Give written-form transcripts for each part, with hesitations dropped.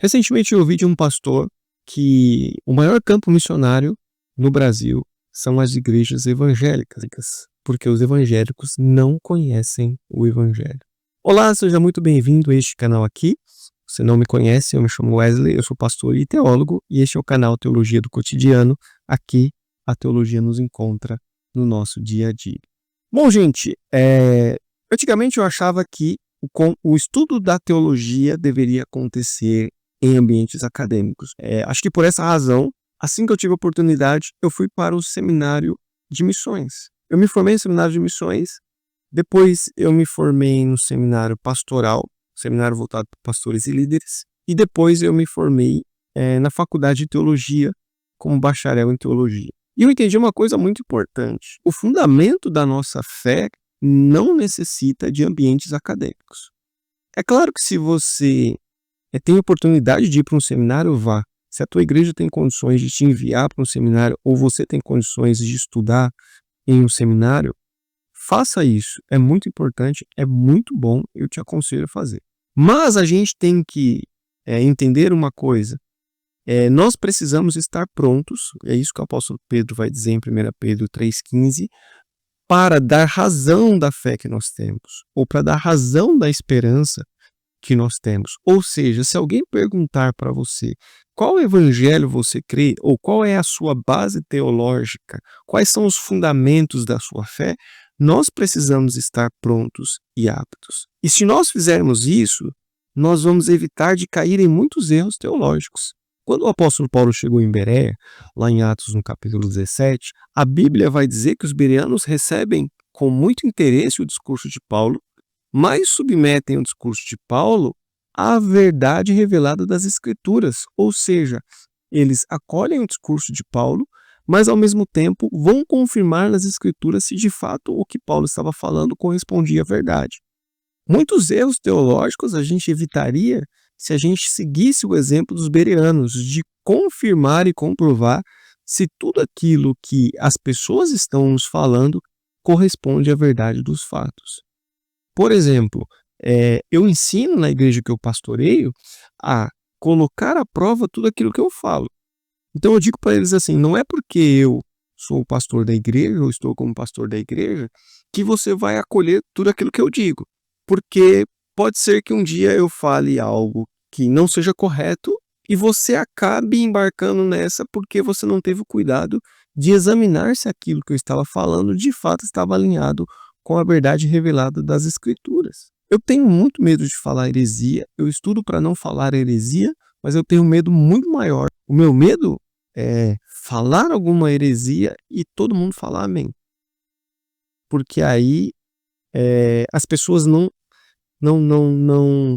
Recentemente eu ouvi de um pastor que o maior campo missionário no Brasil são as igrejas evangélicas, porque os evangélicos não conhecem o evangelho. Olá, seja muito bem-vindo a este canal aqui. Se não me conhece, eu me chamo Wesley, eu sou pastor e teólogo, e este é o canal Teologia do Cotidiano. Aqui a teologia nos encontra no nosso dia a dia. Bom, gente, antigamente eu achava que o estudo da teologia deveria acontecer em ambientes acadêmicos. Acho que por essa razão, assim que eu tive a oportunidade, eu fui para o seminário de missões. Eu me formei no seminário de missões, depois eu me formei no seminário pastoral, seminário voltado para pastores e líderes, e depois eu me formei na faculdade de teologia como bacharel em teologia. E eu entendi uma coisa muito importante. O fundamento da nossa fé não necessita de ambientes acadêmicos. É claro que se você tem oportunidade de ir para um seminário, vá. Se a tua igreja tem condições de te enviar para um seminário ou você tem condições de estudar em um seminário, faça isso. É muito importante, é muito bom, eu te aconselho a fazer. Mas a gente tem que entender uma coisa. Nós precisamos estar prontos, é isso que o apóstolo Pedro vai dizer em 1 Pedro 3,15, para dar razão da fé que nós temos, ou para dar razão da esperança que nós temos. Ou seja, se alguém perguntar para você qual evangelho você crê, ou qual é a sua base teológica, quais são os fundamentos da sua fé, nós precisamos estar prontos e aptos. E se nós fizermos isso, nós vamos evitar de cair em muitos erros teológicos. Quando o apóstolo Paulo chegou em Bereia, lá em Atos no capítulo 17, a Bíblia vai dizer que os bereanos recebem com muito interesse o discurso de Paulo, mas submetem o discurso de Paulo à verdade revelada das Escrituras, ou seja, eles acolhem o discurso de Paulo, mas ao mesmo tempo vão confirmar nas Escrituras se de fato o que Paulo estava falando correspondia à verdade. Muitos erros teológicos a gente evitaria se a gente seguisse o exemplo dos bereanos, de confirmar e comprovar se tudo aquilo que as pessoas estão nos falando corresponde à verdade dos fatos. Por exemplo, eu ensino na igreja que eu pastoreio a colocar à prova tudo aquilo que eu falo. Então eu digo para eles assim, não é porque eu sou o pastor da igreja, ou estou como pastor da igreja, que você vai acolher tudo aquilo que eu digo. Porque pode ser que um dia eu fale algo que não seja correto e você acabe embarcando nessa porque você não teve o cuidado de examinar se aquilo que eu estava falando de fato estava alinhado com a verdade revelada das Escrituras. Eu tenho muito medo de falar heresia, eu estudo para não falar heresia, mas eu tenho um medo muito maior. O meu medo é falar alguma heresia e todo mundo falar amém. Porque aí as pessoas não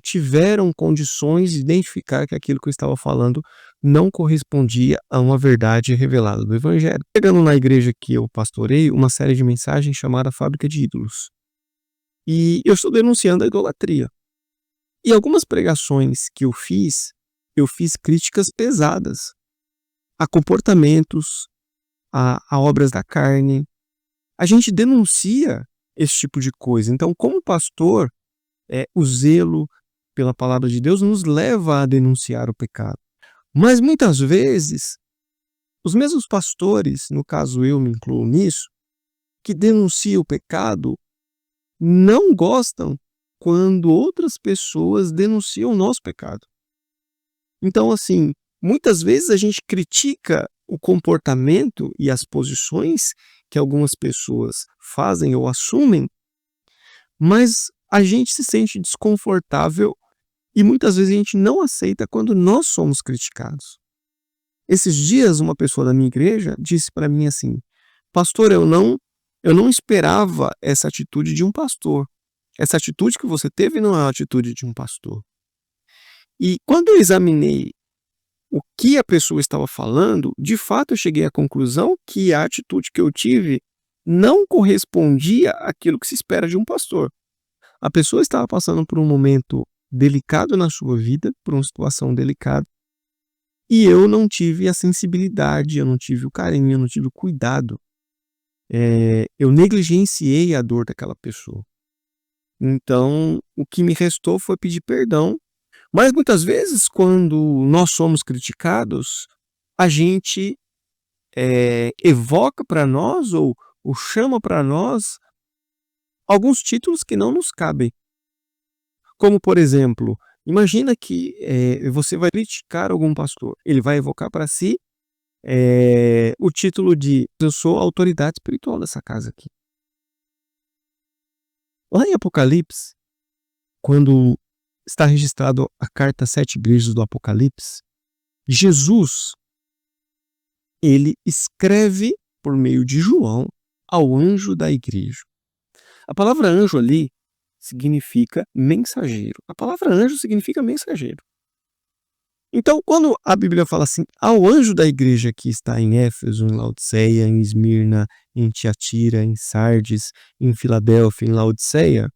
tiveram condições de identificar que aquilo que eu estava falando não correspondia a uma verdade revelada do Evangelho. Chegando na igreja que eu pastorei, uma série de mensagens chamada Fábrica de Ídolos. E eu estou denunciando a idolatria. E algumas pregações que eu fiz críticas pesadas a comportamentos, a obras da carne. A gente denuncia esse tipo de coisa. Então, como pastor, o zelo pela palavra de Deus nos leva a denunciar o pecado. Mas muitas vezes, os mesmos pastores, no caso eu me incluo nisso, que denunciam o pecado, não gostam quando outras pessoas denunciam o nosso pecado. Então, assim, muitas vezes a gente critica o comportamento e as posições que algumas pessoas fazem ou assumem, mas a gente se sente desconfortável e muitas vezes a gente não aceita quando nós somos criticados. Esses dias, uma pessoa da minha igreja disse para mim assim: pastor, eu não esperava essa atitude de um pastor. Essa atitude que você teve não é a atitude de um pastor. E quando eu examinei o que a pessoa estava falando, de fato eu cheguei à conclusão que a atitude que eu tive não correspondia àquilo que se espera de um pastor. A pessoa estava passando por um momento delicado na sua vida, por uma situação delicada, e eu não tive a sensibilidade, eu não tive o carinho, eu não tive o cuidado. Eu negligenciei a dor daquela pessoa. Então, o que me restou foi pedir perdão, Mas muitas vezes, quando nós somos criticados, a gente evoca para nós ou chama para nós alguns títulos que não nos cabem. Como, por exemplo, imagina que você vai criticar algum pastor. Ele vai evocar para si o título de eu sou a autoridade espiritual dessa casa aqui. Lá em Apocalipse, quando está registrado a carta às 7 igrejas do Apocalipse, Jesus, ele escreve por meio de João ao anjo da igreja. A palavra anjo ali significa mensageiro. A palavra anjo significa mensageiro. Então, quando a Bíblia fala assim, ao anjo da igreja que está em Éfeso, em Laodiceia, em Esmirna, em Tiatira, em Sardes, em Filadélfia, em Laodiceia,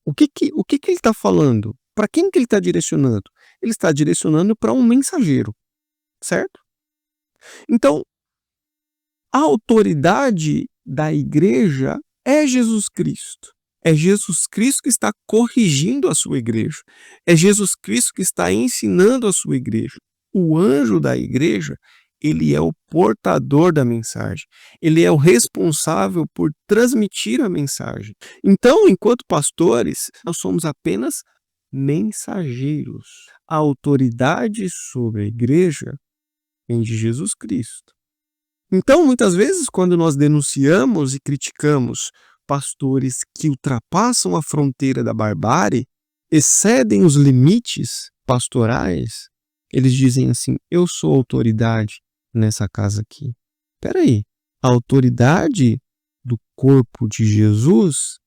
o que ele está falando? Para quem que ele está direcionando? Ele está direcionando para um mensageiro, certo? Então, a autoridade da igreja é Jesus Cristo. É Jesus Cristo que está corrigindo a sua igreja. É Jesus Cristo que está ensinando a sua igreja. O anjo da igreja, ele é o portador da mensagem. Ele é o responsável por transmitir a mensagem. Então, enquanto pastores, nós somos apenas mensageiros. A autoridade sobre a igreja vem de Jesus Cristo. Então, muitas vezes, quando nós denunciamos e criticamos pastores que ultrapassam a fronteira da barbárie, excedem os limites pastorais, eles dizem assim, eu sou autoridade nessa casa aqui. Espera aí, a autoridade do corpo de Jesus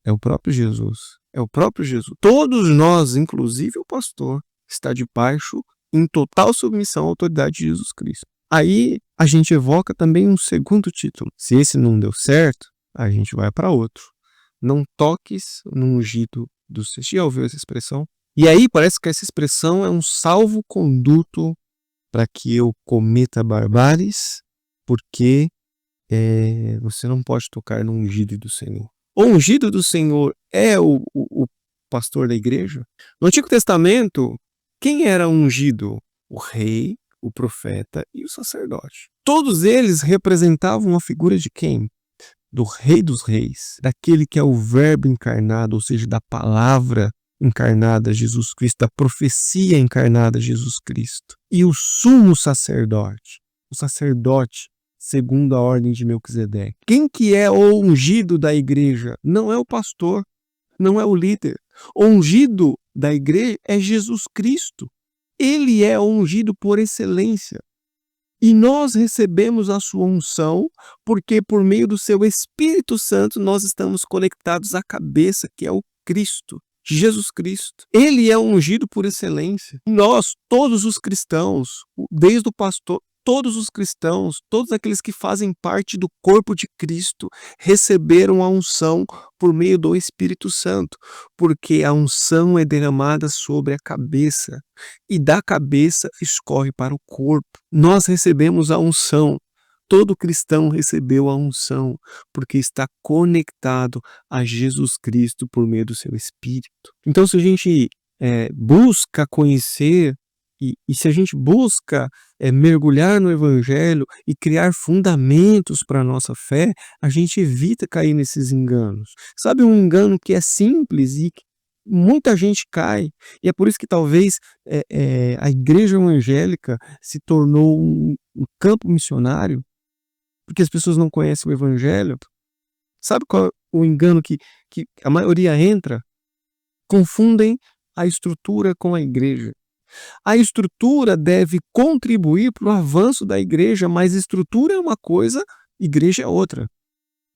é o próprio Jesus. É o próprio Jesus. Todos nós, inclusive o pastor, está debaixo, em total submissão à autoridade de Jesus Cristo. Aí a gente evoca também um segundo título. Se esse não deu certo, a gente vai para outro. Não toques no ungido do Senhor. Já ouviu essa expressão? E aí parece que essa expressão é um salvo-conduto para que eu cometa barbáries, porque você não pode tocar no ungido do Senhor. O ungido do Senhor é o pastor da igreja? No Antigo Testamento, quem era ungido? O rei, o profeta e o sacerdote. Todos eles representavam a figura de quem? Do Rei dos Reis, daquele que é o Verbo encarnado, ou seja, da palavra encarnada, Jesus Cristo, da profecia encarnada, Jesus Cristo. E o sumo sacerdote, o sacerdote segundo a ordem de Melquisedeque. Quem que é o ungido da igreja? Não é o pastor, não é o líder. O ungido da igreja é Jesus Cristo. Ele é o ungido por excelência. E nós recebemos a sua unção porque por meio do seu Espírito Santo nós estamos conectados à cabeça, que é o Cristo, Jesus Cristo. Ele é o ungido por excelência. Nós, todos os cristãos, desde o pastor, todos os cristãos, todos aqueles que fazem parte do corpo de Cristo, receberam a unção por meio do Espírito Santo, porque a unção é derramada sobre a cabeça e da cabeça escorre para o corpo. Nós recebemos a unção. Todo cristão recebeu a unção, porque está conectado a Jesus Cristo por meio do seu Espírito. Então, se a gente busca conhecer e se a gente busca mergulhar no Evangelho e criar fundamentos para a nossa fé, a gente evita cair nesses enganos. Sabe um engano que é simples e que muita gente cai, e é por isso que talvez a igreja evangélica se tornou um campo missionário, porque as pessoas não conhecem o Evangelho. Sabe qual é o engano que a maioria entra? Confundem a estrutura com a igreja. A estrutura deve contribuir para o avanço da igreja, mas estrutura é uma coisa, igreja é outra.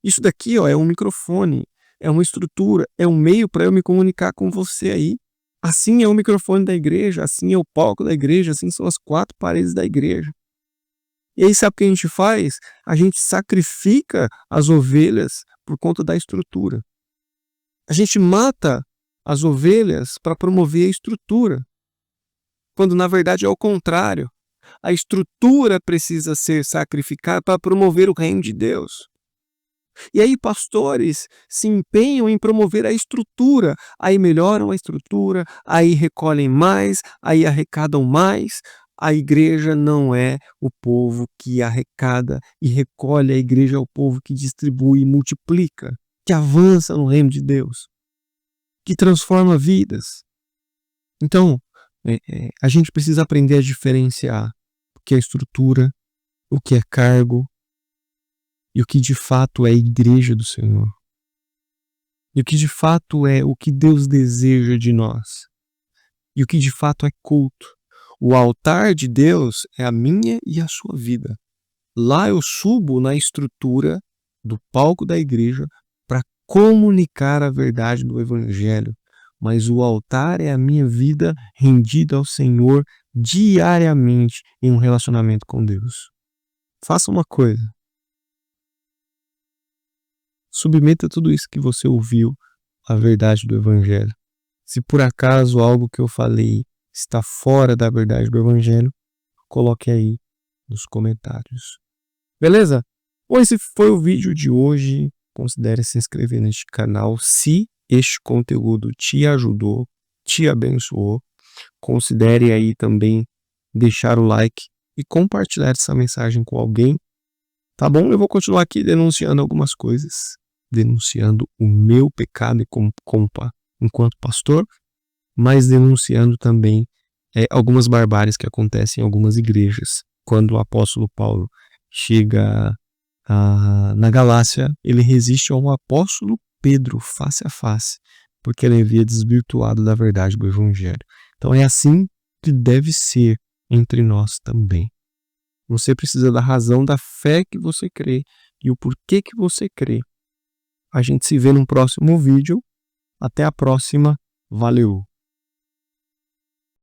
Isso daqui é um microfone, é uma estrutura, é um meio para eu me comunicar com você aí. Assim é o microfone da igreja, assim é o palco da igreja, assim são as 4 paredes da igreja. E aí sabe o que a gente faz? A gente sacrifica as ovelhas por conta da estrutura. A gente mata as ovelhas para promover a estrutura. Quando na verdade é o contrário. A estrutura precisa ser sacrificada para promover o reino de Deus. E aí pastores se empenham em promover a estrutura, aí melhoram a estrutura, aí recolhem mais, aí arrecadam mais. A igreja não é o povo que arrecada e recolhe, a igreja é o povo que distribui e multiplica, que avança no reino de Deus, que transforma vidas. Então, a gente precisa aprender a diferenciar o que é estrutura, o que é cargo e o que de fato é a igreja do Senhor. E o que de fato é o que Deus deseja de nós. E o que de fato é culto. O altar de Deus é a minha e a sua vida. Lá eu subo na estrutura do palco da igreja para comunicar a verdade do Evangelho. Mas o altar é a minha vida rendida ao Senhor diariamente em um relacionamento com Deus. Faça uma coisa. Submeta tudo isso que você ouviu à verdade do Evangelho. Se por acaso algo que eu falei está fora da verdade do Evangelho, coloque aí nos comentários. Beleza? Bom, esse foi o vídeo de hoje. Considere se inscrever neste canal se este conteúdo te ajudou, te abençoou. Considere aí também deixar o like e compartilhar essa mensagem com alguém. Tá bom? Eu vou continuar aqui denunciando algumas coisas, denunciando o meu pecado enquanto pastor, mas denunciando também algumas barbáries que acontecem em algumas igrejas. Quando o apóstolo Paulo chega na Galácia, ele resiste ao apóstolo Pedro face a face, porque ele havia desvirtuado da verdade do Evangelho. Então é assim que deve ser entre nós também. Você precisa da razão da fé que você crê e o porquê que você crê. A gente se vê no próximo vídeo. Até a próxima. Valeu!